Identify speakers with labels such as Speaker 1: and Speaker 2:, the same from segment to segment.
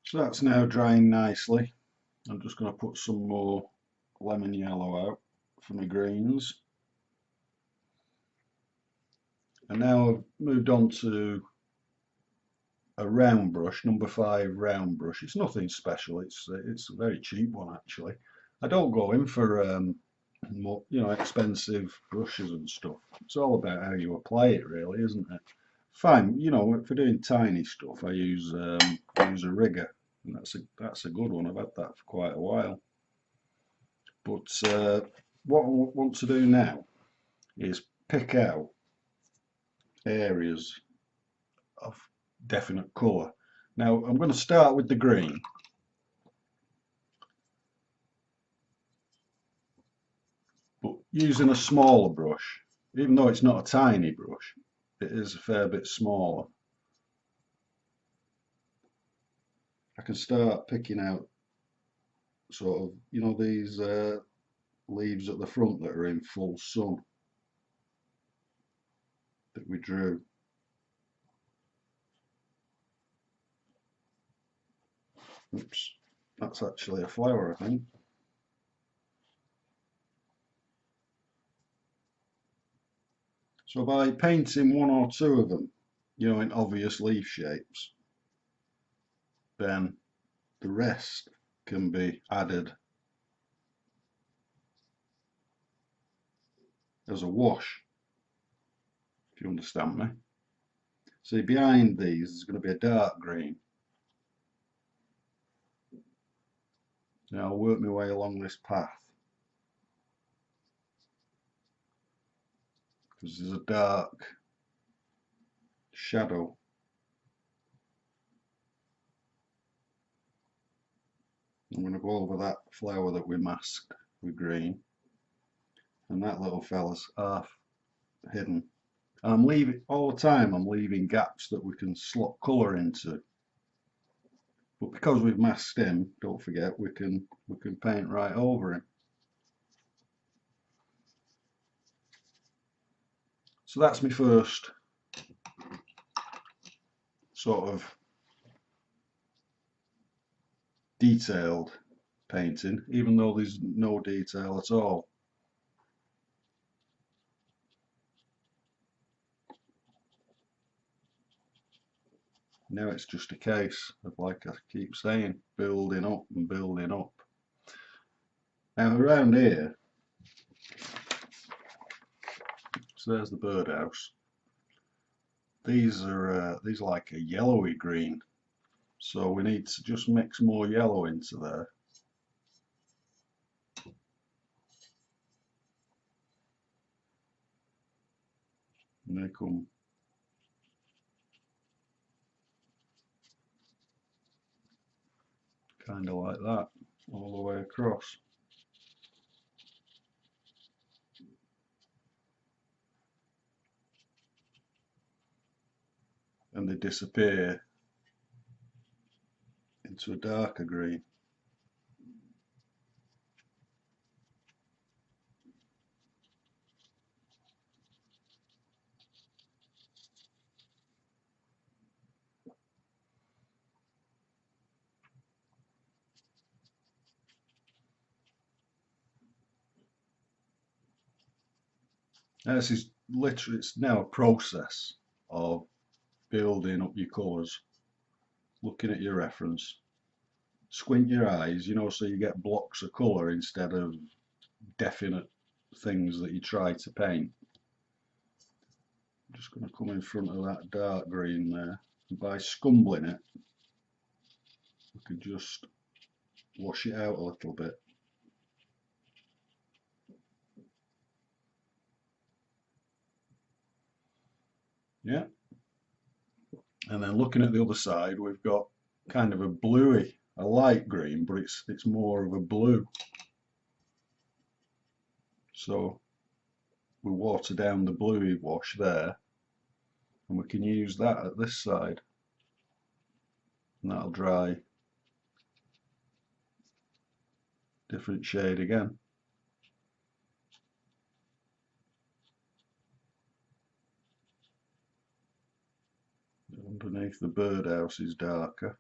Speaker 1: So that's now drying nicely. I'm just going to put some more lemon yellow out for my greens. And now I've moved on to a round brush, number 5 round brush. It's nothing special. It's a very cheap one actually. I don't go in for more, expensive brushes and stuff. It's all about how you apply it, really, isn't it? Fine, for doing tiny stuff, I use a rigger, and that's a good one. I've had that for quite a while. But what I want to do now is pick out areas of definite colour. Now I'm going to start with the green. But using a smaller brush, even though it's not a tiny brush, it is a fair bit smaller. I can start picking out sort of, these leaves at the front that are in full sun that we drew. Oops, that's actually a flower, I think. So by painting one or two of them, in obvious leaf shapes, then the rest can be added as a wash, if you understand me. See, behind these there's going to be a dark green. Now I'll work my way along this path because there's a dark shadow. I'm going to go over that flower that we masked with green, and that little fella's half hidden. And I'm leaving all the time. I'm leaving gaps that we can slot colour into. But because we've masked him, don't forget we can paint right over him. So that's my first sort of detailed painting, even though there's no detail at all. Now it's just a case of, like I keep saying, building up and building up. Now around here, so there's the birdhouse. These are like a yellowy green, so we need to just mix more yellow into there. And they come kind of like that all the way across. And they disappear into a darker green. Now this is literally, it's now a process of building up your colours, looking at your reference, squint your eyes, so you get blocks of colour instead of definite things that you try to paint. I'm just going to come in front of that dark green there, and by scumbling it we can just wash it out a little bit. Yeah, and then looking at the other side, we've got kind of a bluey, a light green, but it's more of a blue. So we water down the bluey wash there, and we can use that at this side, and that'll dry different shade again. Underneath the birdhouse is darker.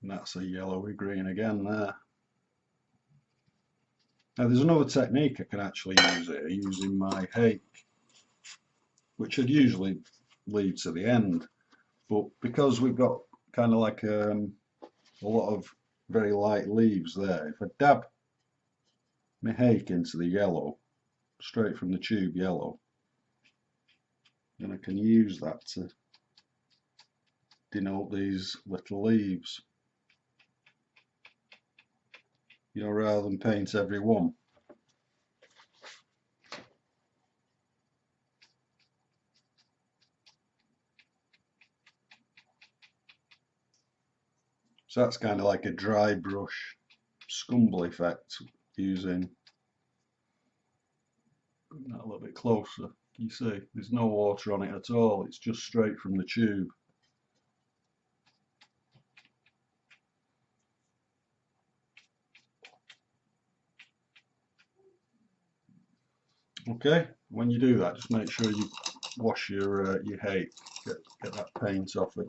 Speaker 1: And that's a yellowy green again there. Now there's another technique I can actually use here using my hake, which I'd usually leave to the end, but because we've got kind of like a lot of very light leaves there, if I dab my hake into the yellow, straight from the tube yellow, then I can use that to denote these little leaves, you know, rather than paint every one. So that's kind of like a dry brush scumble effect, using that a little bit closer. You see there's no water on it at all, it's just straight from the tube. Okay, when you do that, just make sure you wash your hake, get that paint off it.